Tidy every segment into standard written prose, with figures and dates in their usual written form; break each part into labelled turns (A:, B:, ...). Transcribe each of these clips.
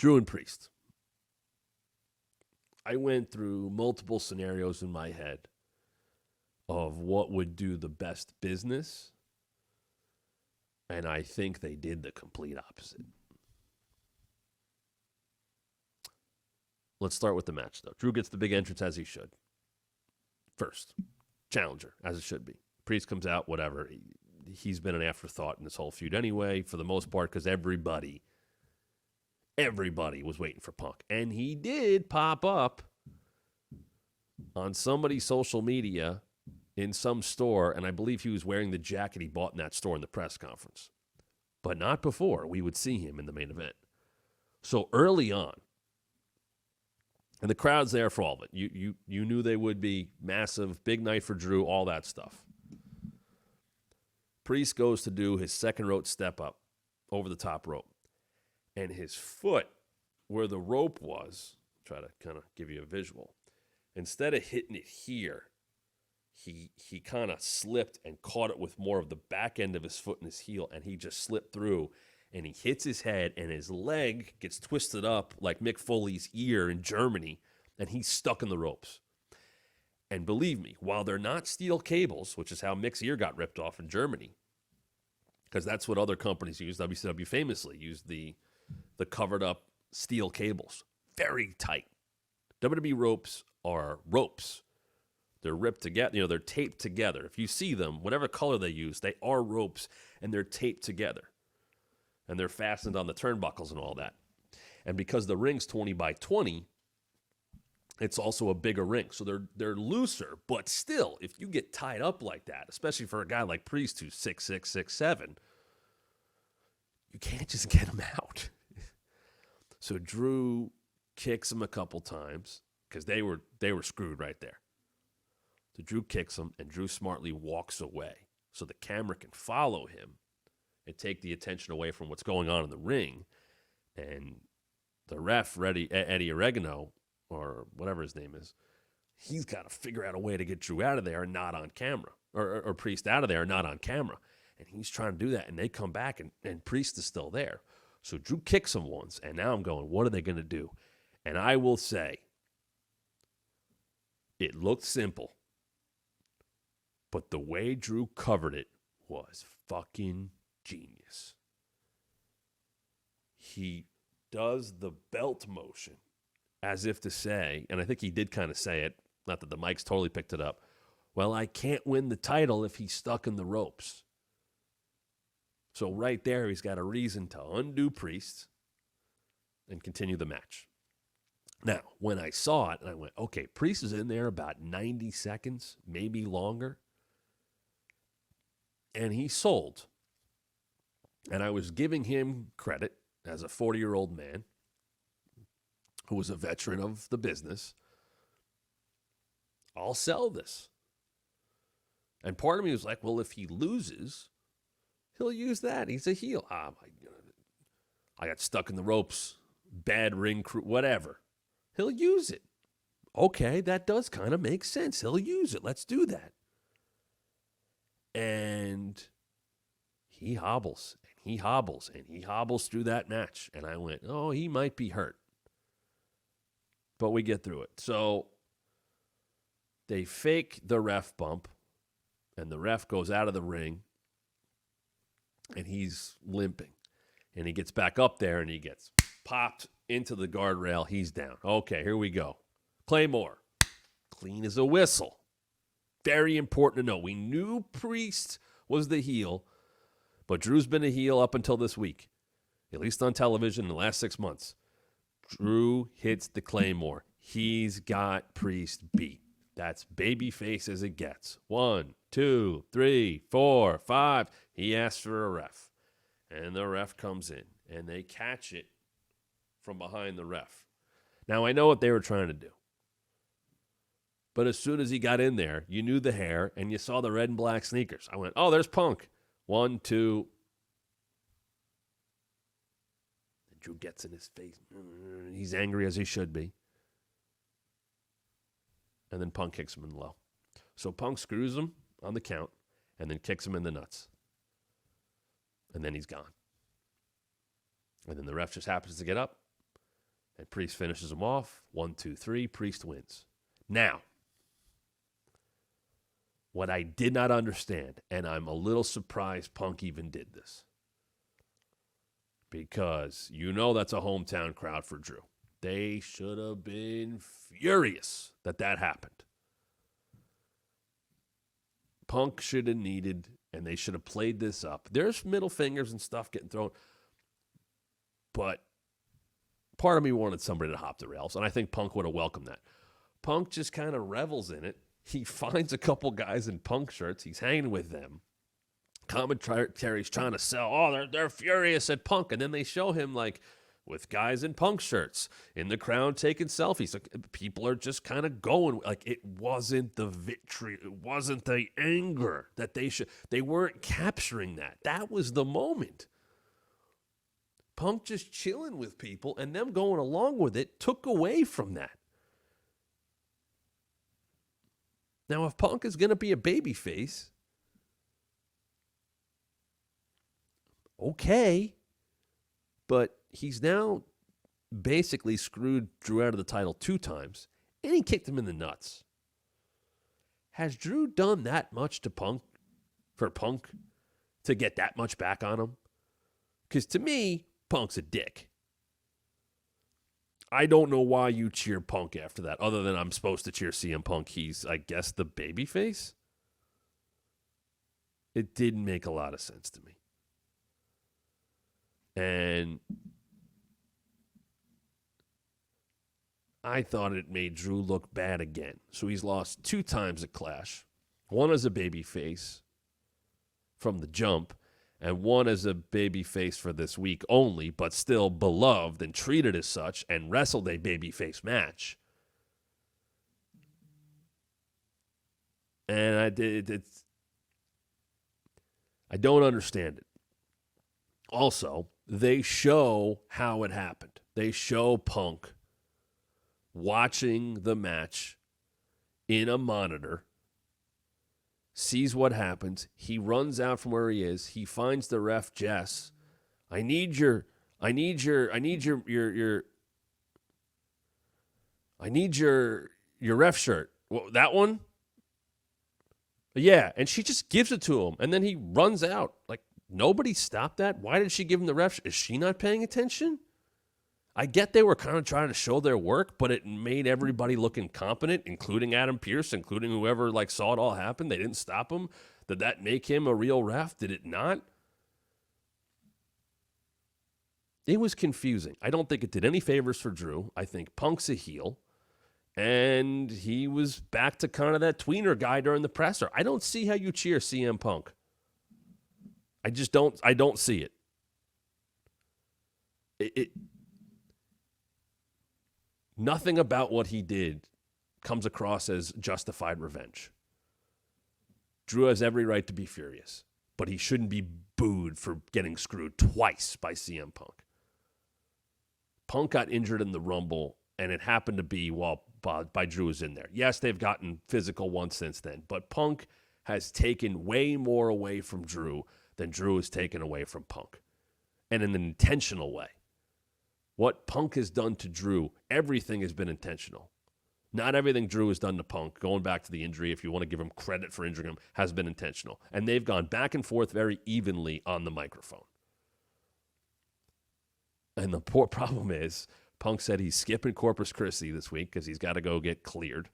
A: Drew and Priest. I went through multiple scenarios in my head of what would do the best business, and I think they did the complete opposite. Let's start with the match, though. Drew gets the big entrance, as he should. First, challenger, as it should be. Priest comes out, whatever. He's been an afterthought in this whole feud anyway, for the most part, because everybody was waiting for Punk. And he did pop up on somebody's social media in some store, and I believe he was wearing the jacket he bought in that store in the press conference. But not before we would see him in the main event. So early on, and the crowd's there for all of it. You knew they would be massive, big night for Drew, all that stuff. Priest goes to do his second rope step up over the top rope. And his foot, where the rope was, try to kind of give you a visual, instead of hitting it here, he kind of slipped and caught it with more of the back end of his foot and his heel, and he just slipped through. And he hits his head, and his leg gets twisted up like Mick Foley's ear in Germany, and he's stuck in the ropes. And believe me, while they're not steel cables, which is how Mick's ear got ripped off in Germany, because that's what other companies use, WCW famously used the covered-up steel cables. Very tight. WWE ropes are ropes. They're ripped together. They're taped together. If you see them, whatever color they use, they are ropes, and they're taped together. And they're fastened on the turnbuckles and all that. And because the ring's 20 by 20, it's also a bigger ring. So they're looser, but still, if you get tied up like that, especially for a guy like Priest who's 6'6", 6'7", you can't just get him out. So Drew kicks him a couple times because they were screwed right there. So Drew kicks him, and Drew smartly walks away so the camera can follow him and take the attention away from what's going on in the ring. And the ref, Eddie Oregano, or whatever his name is, he's got to figure out a way to get Drew out of there and not on camera, or Priest out of there and not on camera. And he's trying to do that, and they come back, and Priest is still there. So Drew kicks him once, and now I'm going, what are they going to do? And I will say, it looked simple, but the way Drew covered it was fucking genius. He does the belt motion as if to say, and I think he did kind of say it, not that the mics totally picked it up, well, I can't win the title if he's stuck in the ropes. So right there, he's got a reason to undo Priest and continue the match. Now, when I saw it, I went, okay, Priest is in there about 90 seconds, maybe longer, and he sold. And I was giving him credit as a 40-year-old man who was a veteran of the business. I'll sell this. And part of me was like, well, if he loses, he'll use that. He's a heel. My God. I got stuck in the ropes, bad ring crew, whatever. He'll use it. Okay, that does kind of make sense. He'll use it. Let's do that. And he hobbles. He hobbles, and he hobbles through that match. And I went, oh, he might be hurt. But we get through it. So they fake the ref bump, and the ref goes out of the ring, and he's limping. And he gets back up there, and he gets popped into the guardrail. He's down. Okay, here we go. Claymore. Clean as a whistle. Very important to know. We knew Priest was the heel, but Drew's been a heel up until this week, at least on television in the last 6 months. Drew hits the Claymore. He's got Priest beat. That's babyface as it gets. 1, 2, 3, 4, 5. He asks for a ref, and the ref comes in, and they catch it from behind the ref. Now, I know what they were trying to do, but as soon as he got in there, you knew the hair, and you saw the red and black sneakers. I went, oh, there's Punk. 1, 2. And Drew gets in his face. He's angry as he should be. And then Punk kicks him in the low. So Punk screws him on the count and then kicks him in the nuts. And then he's gone. And then the ref just happens to get up And Priest finishes him off. 1, 2, 3. Priest wins. Now, what I did not understand, and I'm a little surprised Punk even did this, because that's a hometown crowd for Drew. They should have been furious that happened. Punk should have needed, and they should have played this up. There's middle fingers and stuff getting thrown, but part of me wanted somebody to hop the rails, and I think Punk would have welcomed that. Punk just kind of revels in it. He finds a couple guys in Punk shirts. He's hanging with them. Commentary's trying to sell, they're furious at Punk, and then they show him like with guys in Punk shirts in the crowd taking selfies. Like, people are just kind of going. Like, it wasn't the victory. It wasn't the anger that they weren't capturing that. That was the moment. Punk just chilling with people and them going along with it took away from that. Now, if Punk is going to be a babyface, okay, but he's now basically screwed Drew out of the title 2 times, and he kicked him in the nuts. Has Drew done that much to Punk for Punk to get that much back on him? Because to me, Punk's a dick. I don't know why you cheer Punk after that, other than I'm supposed to cheer CM Punk. He's, I guess, the babyface. It didn't make a lot of sense to me. And I thought it made Drew look bad again. So he's lost 2 times at Clash. One as a babyface from the jump, and one as a babyface for this week only, but still beloved and treated as such and wrestled a babyface match. And I don't understand it. Also, they show how it happened. They show Punk watching the match in a monitor, sees what happens. He runs out from where he is. He finds the ref, Jess. I need your ref shirt. What, that one? Yeah, and she just gives it to him, and then he runs out. Like, nobody stopped that? Why did she give him the ref? Is she not paying attention? I get they were kind of trying to show their work, but it made everybody look incompetent, including Adam Pearce, including whoever saw it all happen. They didn't stop him. Did that make him a real ref? Did it not? It was confusing. I don't think it did any favors for Drew. I think Punk's a heel, and he was back to kind of that tweener guy during the presser. I don't see how you cheer CM Punk. I just don't. I don't see it. Nothing about what he did comes across as justified revenge. Drew has every right to be furious, but he shouldn't be booed for getting screwed twice by CM Punk. Punk got injured in the Rumble, and it happened to be while by Drew was in there. Yes, they've gotten physical once since then, but Punk has taken way more away from Drew than Drew has taken away from Punk, and in an intentional way. What Punk has done to Drew, everything has been intentional. Not everything Drew has done to Punk, going back to the injury, if you want to give him credit for injuring him, has been intentional. And they've gone back and forth very evenly on the microphone. And the poor problem is, Punk said he's skipping Corpus Christi this week because he's got to go get cleared.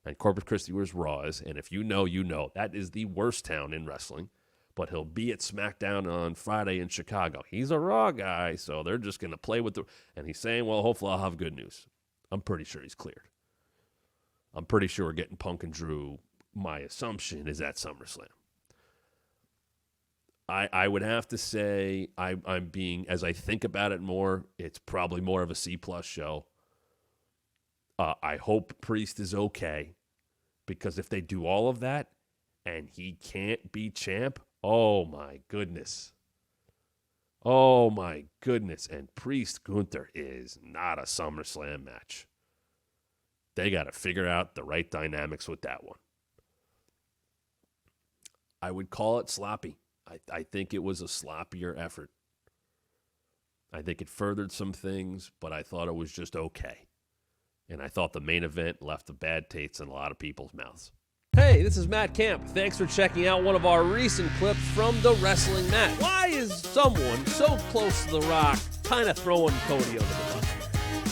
A: And Corpus Christi was Raw is, and if you know, you know. That is the worst town in wrestling. But he'll be at SmackDown on Friday in Chicago. He's a Raw guy, so they're just going to play with the... And he's saying, well, hopefully I'll have good news. I'm pretty sure he's cleared. I'm pretty sure we're getting Punk and Drew. My assumption is at SummerSlam. I would have to say, I'm being... As I think about it more, it's probably more of a C-plus show. I hope Priest is okay. Because if they do all of that, and he can't be champ... Oh, my goodness. Oh, my goodness. And Priest Gunther is not a SummerSlam match. They got to figure out the right dynamics with that one. I would call it sloppy. I think it was a sloppier effort. I think it furthered some things, but I thought it was just okay. And I thought the main event left a bad taste in a lot of people's mouths. Hey, this is Matt Camp. Thanks for checking out one of our recent clips from the Wrestling Mat. Why is someone so close to The Rock kind of throwing Cody under the bus?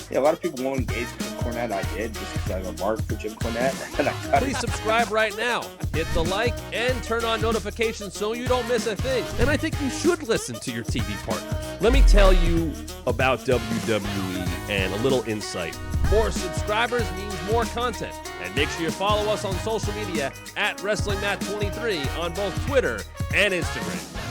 B: Yeah, a lot of people won't engage with Jim Cornette. I did just because I have a mark for Jim Cornette. And I cut
A: Please subscribe right now. Hit the like and turn on notifications so you don't miss a thing. And I think you should listen to your TV partners. Let me tell you about WWE and a little insight. More subscribers means more content. And make sure you follow us on social media at WrestlingMat23 on both Twitter and Instagram.